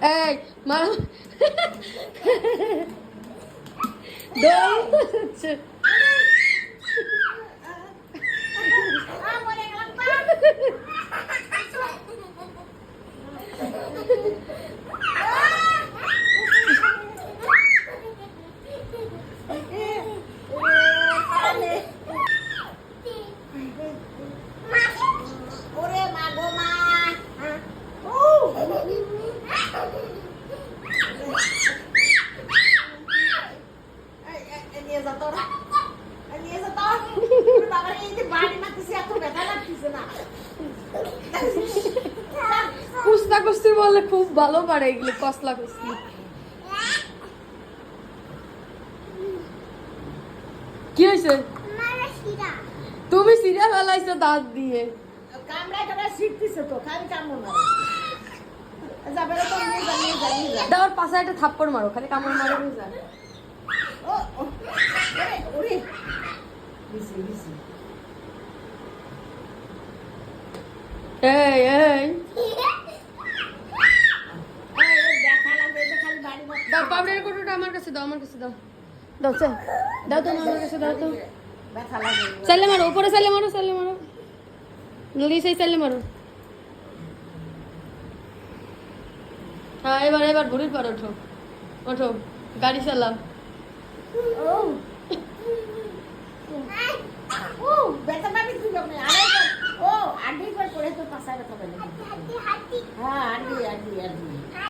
এই মা দম কুস্তা কুস্তি বললে খুব ভালো পারে এগুলো কসলা কুস্তি কি হয়েছে তুমি সিরিয়াল ফেলাইছো দাঁত দিয়ে দাও পাশে একটা থাপ্পড় মারো খালি কামড় মারো এই এই দাও পাউডার কোটোটা আমার কাছে দাও দাও দাও দাও তো আমার কাছে দাও তো চাইলে মারো উপরে চাইলে মারো জলদি সেই চাইলে মারো হ্যাঁ এবার ভুড়ির পর ওঠো গাড়ি চালাও ব্যথা পাবি তুই ও আড্ডি করে তো পাশায় ব্যথা পেলে হ্যাঁ আড্ডি